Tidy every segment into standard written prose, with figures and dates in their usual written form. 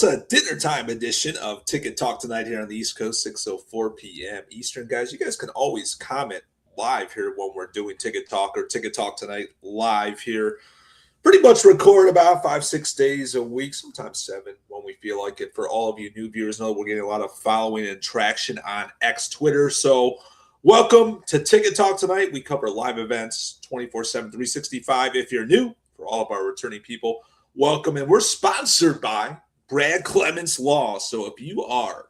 it's a dinner time edition of Ticket Talk tonight here on the East Coast, 6:04 p.m. Eastern. Guys, you guys can always comment live here when we're doing Ticket Talk or Ticket Talk tonight live here. Pretty much record about 5-6 days a week, sometimes 7 when we feel like it. For all of you new viewers, know we're getting a lot of following and traction on X Twitter. So welcome to Ticket Talk tonight. We cover live events 24/7, 365. If you're new, for all of our returning people, welcome. And we're sponsored by Brad Clements Law. So if you are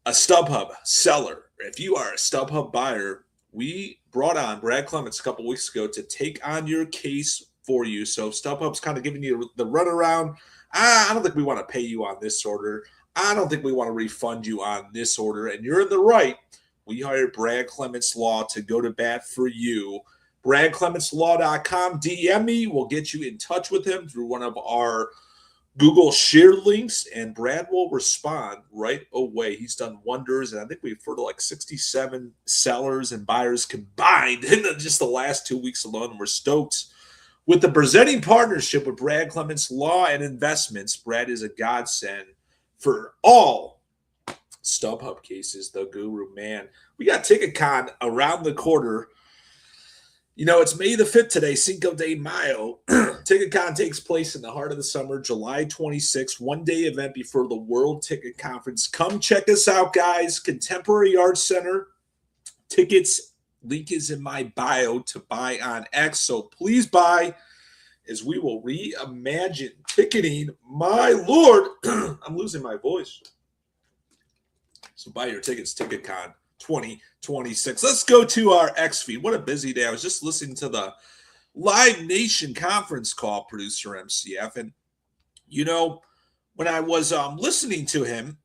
a StubHub seller, if you are a StubHub buyer, we brought on Brad Clements a couple weeks ago to take on your case for you. So StubHub's kind of giving you the runaround. I don't think we want to pay you on this order. I don't think we want to refund you on this order. And you're in the right. We hired Brad Clements Law to go to bat for you. BradClementsLaw.com. DM me. We'll get you in touch with him through one of our Google share links, and Brad will respond right away. He's done wonders, and I think we've referred to like 67 sellers and buyers combined in just the last 2 weeks alone. We're stoked with the presenting partnership with Brad Clements Law and Investments. Brad is a godsend for all StubHub cases, the guru, man. We got TicketCon around the corner. You know, it's May the 5th today, Cinco de Mayo. TicketCon takes place in the heart of the summer, July 26th, one-day event before the World Ticket Conference. Come check us out, guys. Contemporary Arts Center. Tickets, link is in my bio to buy on X, so please buy as we will reimagine ticketing. My Lord, I'm losing my voice. So buy your tickets, TicketCon 2026. Let's go to our X feed. What a busy day. I was just listening to the Live Nation conference call, producer MCF. And, you know, when I was listening to him,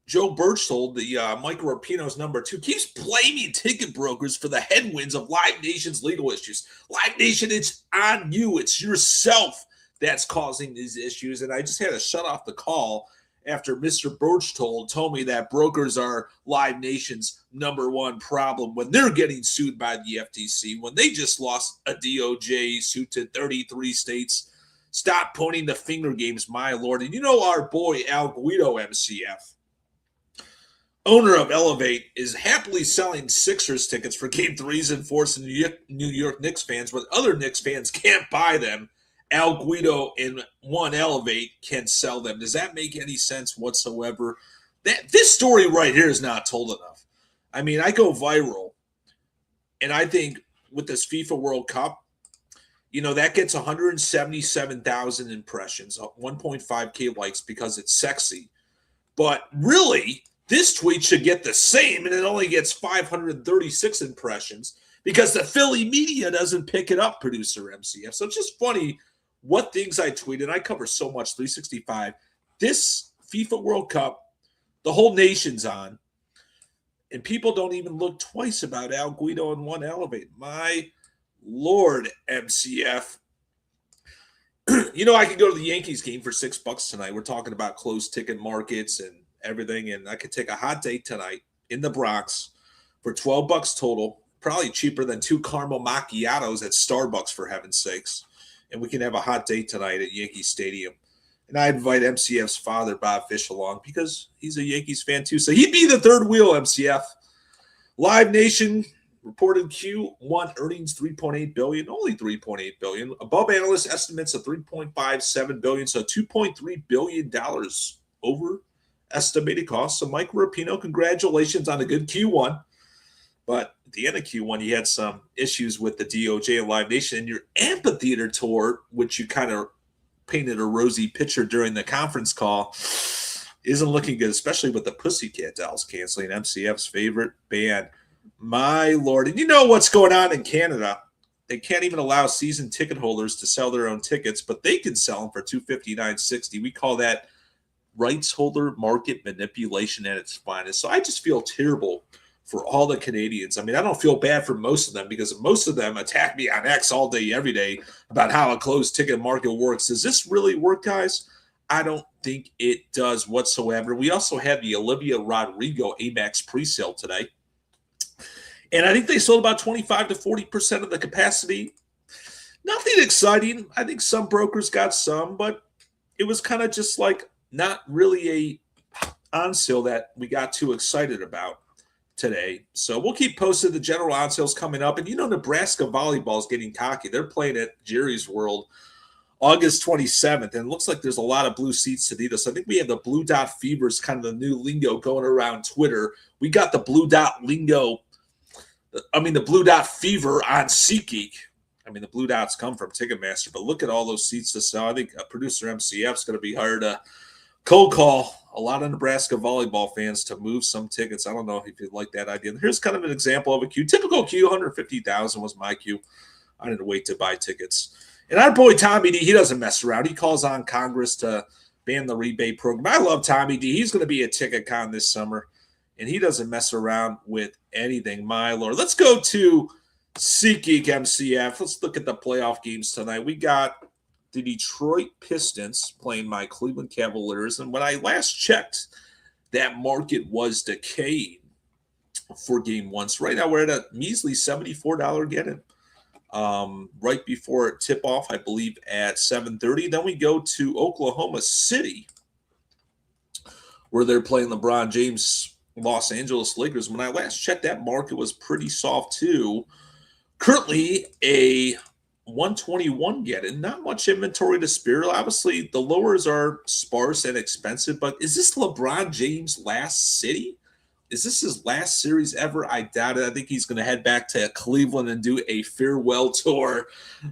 Joe Birchtold, the Mike Rapinoe's number 2, keeps blaming ticket brokers for the headwinds of Live Nation's legal issues. Live Nation, it's on you. It's yourself that's causing these issues. And I just had to shut off the call after Mr. Birchtold told me that brokers are Live Nation's number one problem when they're getting sued by the FTC, when they just lost a DOJ suit to 33 states. Stop pointing the finger games, my Lord. And you know our boy Al Guido, MCF, owner of Elevate, is happily selling Sixers tickets for Game 3s and 4s to New York Knicks fans, but other Knicks fans can't buy them. Al Guido and One Elevate can sell them. Does that make any sense whatsoever? This story right here is not told enough. I mean, I go viral, and I think with this FIFA World Cup, you know, that gets 177,000 impressions, 1.5K likes because it's sexy. But really, this tweet should get the same, and it only gets 536 impressions because the Philly media doesn't pick it up, producer MCF. So it's just funny what things I tweeted. I cover so much 365. This FIFA World Cup, the whole nation's on, and people don't even look twice about Al Guido and One Elevate. My Lord, MCF. You know, I could go to the Yankees game for $6 tonight. We're talking about closed ticket markets and everything, and I could take a hot date tonight in the Bronx for $12 total, probably cheaper than 2 caramel macchiatos at Starbucks, for heaven's sakes. And we can have a hot date tonight at Yankee Stadium. And I invite MCF's father, Bob Fish, along because he's a Yankees fan too. So he'd be the third wheel, MCF. Live Nation reported Q1 earnings $3.8 billion, only $3.8 billion, above analyst estimates of $3.57 billion, so $2.3 billion over estimated costs. So Mike Rapinoe, congratulations on a good Q1. But at the end of Q1, you had some issues with the DOJ and Live Nation, and your amphitheater tour, which you kind of painted a rosy picture during the conference call, isn't looking good, especially with the Pussycat Dolls canceling, MCF's favorite band. My Lord. And you know what's going on in Canada. They can't even allow season ticket holders to sell their own tickets, but they can sell them for $259.60. We call that rights holder market manipulation at its finest. So I just feel terrible for all the Canadians. I mean, I don't feel bad for most of them because most of them attack me on X all day, every day about how a closed ticket market works. Does this really work, guys? I don't think it does whatsoever. We also had the Olivia Rodrigo Amex presale today. And I think they sold about 25 to 40% of the capacity. Nothing exciting. I think some brokers got some, but it was kind of just like not really a on sale that we got too excited about today. So we'll keep posted. The general on sales coming up. And Nebraska volleyball is getting cocky. They're playing at Jerry's World August 27th. And it looks like there's a lot of blue seats to do this. I think we have the blue dot fever is kind of the new lingo going around Twitter. We got the blue dot lingo. The blue dot fever on SeatGeek. The blue dots come from Ticketmaster, but look at all those seats to sell. I think producer MCF is going to be hired to cold call a lot of Nebraska volleyball fans to move some tickets. I don't know if you'd like that idea. Here's kind of an example of a queue. Typical queue, 150,000 was my queue. I didn't wait to buy tickets. And our boy Tommy D, he doesn't mess around. He calls on Congress to ban the rebate program. I love Tommy D. He's going to be at TicketCon this summer, and he doesn't mess around with anything, my Lord. Let's go to SeatGeek MCF. Let's look at the playoff games tonight. We got the Detroit Pistons playing my Cleveland Cavaliers. And when I last checked, that market was decaying for game one. So right now we're at a measly $74 get-in. Right before tip-off, I believe, at 7:30. Then we go to Oklahoma City, where they're playing LeBron James, Los Angeles Lakers. When I last checked, that market was pretty soft, too. Currently, a 121 get-in. Not much inventory to spare. Obviously, the lowers are sparse and expensive, but is this LeBron James' last city? Is this his last series ever? I doubt it. I think he's going to head back to Cleveland and do a farewell tour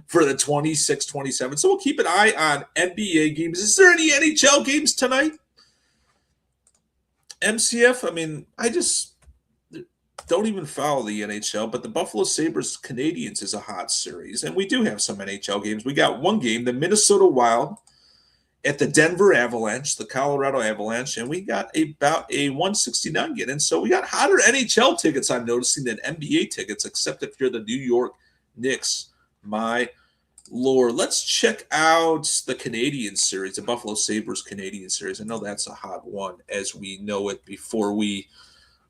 for the 26-27. So we'll keep an eye on NBA games. Is there any NHL games tonight? MCF, I just don't even follow the NHL, but the Buffalo Sabres Canadiens is a hot series, and we do have some NHL games. We got one game, the Minnesota Wild at the Denver Avalanche, the Colorado Avalanche, and we got about a 169 get-in. So we got hotter NHL tickets, I'm noticing, than NBA tickets, except if you're the New York Knicks. My Lord. Let's check out the Canadian series, the Buffalo Sabres Canadian series. I know that's a hot one as we know it before we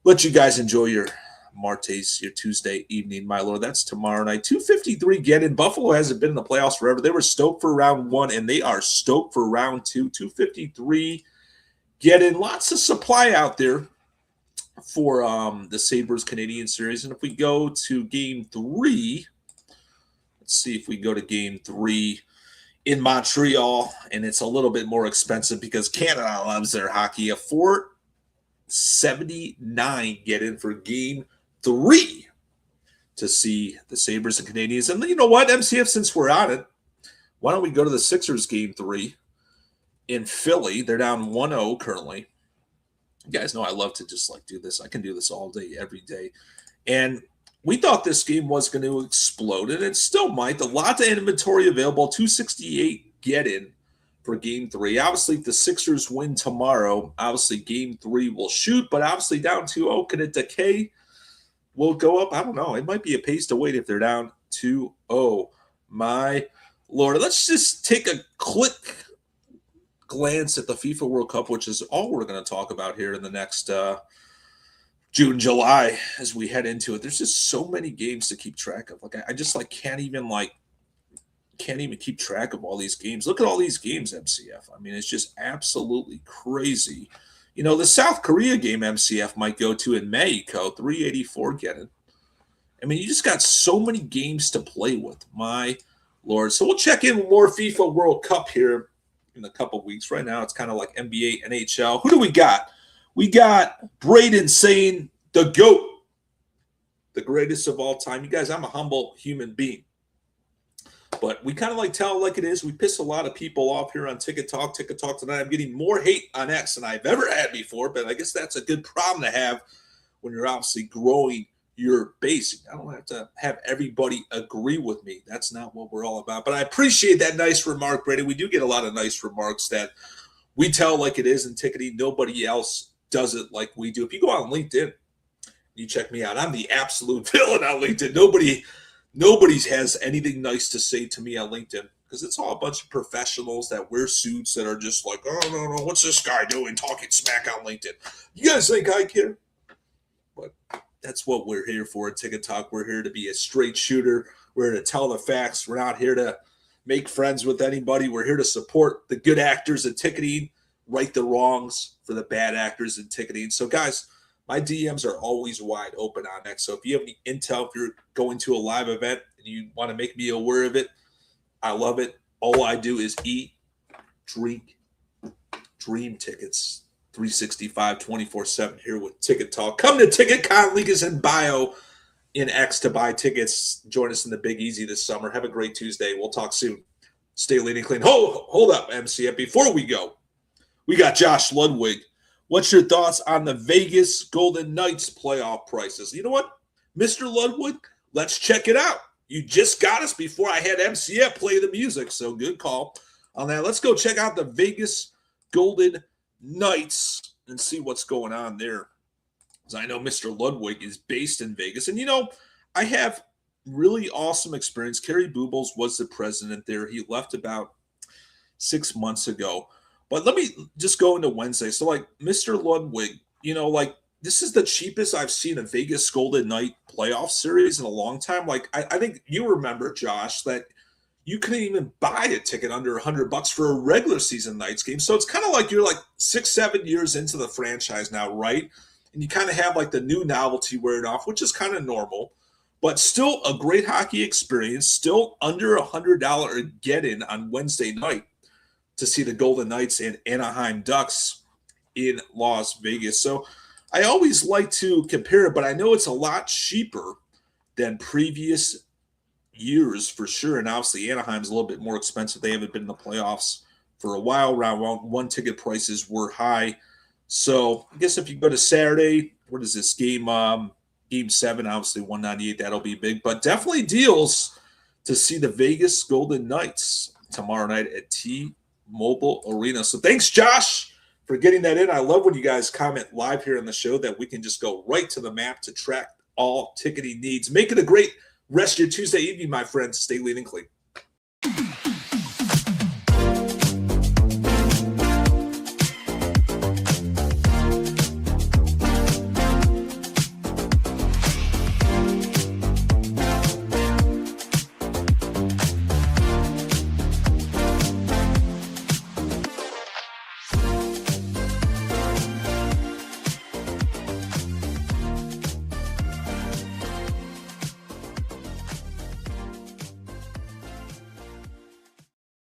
let you guys enjoy your Martes, your Tuesday evening, my Lord. That's tomorrow night. 253 get-in. Buffalo hasn't been in the playoffs forever. They were stoked for round one, and they are stoked for round two. 253 get-in. Lots of supply out there for the Sabres Canadian series. And if we go to game three, let's see if we go to game three in Montreal, and it's a little bit more expensive because Canada loves their hockey. A $479 get-in for game three to see the Sabres and Canadians. And you know what, MCF, since we're on it, why don't we go to the Sixers game three in Philly? They're down 1-0 currently. You guys know I love to just do this. I can do this all day, every day. And we thought this game was going to explode, and it still might. A lot of inventory available, 268 get-in for game three. Obviously, if the Sixers win tomorrow, obviously game three will shoot, but obviously down 2-0, can it decay? Will it go up? I don't know. It might be a pace to wait if they're down 2-0. My Lord. Let's just take a quick glance at the FIFA World Cup, which is all we're going to talk about here in the next June, July, as we head into it. There's just so many games to keep track of. I just can't even keep track of all these games. Look at all these games, MCF. It's just absolutely crazy. The South Korea game MCF might go to in Mexico, 384 get-in. You just got so many games to play with, my Lord. So we'll check in with more FIFA World Cup here in a couple weeks. Right now, it's kind of like NBA, NHL. Who do we got? We got Braden saying the GOAT, the greatest of all time. You guys, I'm a humble human being. But we kind of tell it like it is. We piss a lot of people off here on Ticket Talk tonight. I'm getting more hate on X than I've ever had before, but I guess that's a good problem to have when you're obviously growing your base. I don't have to have everybody agree with me. That's not what we're all about. But I appreciate that nice remark, Brady. We do get a lot of nice remarks that we tell like it is in ticketing. Nobody else does it like we do. If you go on LinkedIn, you check me out. I'm the absolute villain on LinkedIn. Nobody has anything nice to say to me on LinkedIn because it's all a bunch of professionals that wear suits that are just like, oh, no, what's this guy doing talking smack on LinkedIn? You guys think I care? But that's what we're here for at Ticket Talk. We're here to be a straight shooter. We're here to tell the facts. We're not here to make friends with anybody. We're here to support the good actors at ticketing. right the wrongs for the bad actors in ticketing. So, guys, my DMs are always wide open on X. So if you have any intel, if you're going to a live event and you want to make me aware of it, I love it. All I do is eat, drink, dream tickets. 365, 24/7 here with Ticket Talk. Come to TicketCon. Link is in bio in X to buy tickets. Join us in the Big Easy this summer. Have a great Tuesday. We'll talk soon. Stay lean and clean. Hold up, MCF. Before we go, we got Josh Ludwig. What's your thoughts on the Vegas Golden Knights playoff prices? You know what, Mr. Ludwig? Let's check it out. You just got us before I had MCF play the music, so good call on that. Let's go check out the Vegas Golden Knights and see what's going on there. Because I know Mr. Ludwig is based in Vegas. And, I have really awesome experience. Kerry Boobles was the president there. He left about 6 months ago. But let me just go into Wednesday. So, Mr. Ludwig, this is the cheapest I've seen a Vegas Golden Knight playoff series in a long time. I think you remember, Josh, that you couldn't even buy a ticket under $100 for a regular season Knights game. So it's kind of like you're 6-7 years into the franchise now, right? And you kind of have the new novelty wearing off, which is kind of normal, but still a great hockey experience, still under $100 get-in on Wednesday night to see the Golden Knights and Anaheim Ducks in Las Vegas. So I always like to compare it, but I know it's a lot cheaper than previous years for sure. And obviously Anaheim's a little bit more expensive. They haven't been in the playoffs for a while. Round one ticket prices were high. So I guess if you go to Saturday, what is this game? Game 7, obviously 198. That'll be big, but definitely deals to see the Vegas Golden Knights tomorrow night at T-Mobile Arena. So thanks, Josh, for getting that in. I love when you guys comment live here on the show that we can just go right to the map to track all ticketing needs. Make it a great rest of your Tuesday evening, my friends. Stay lean and clean.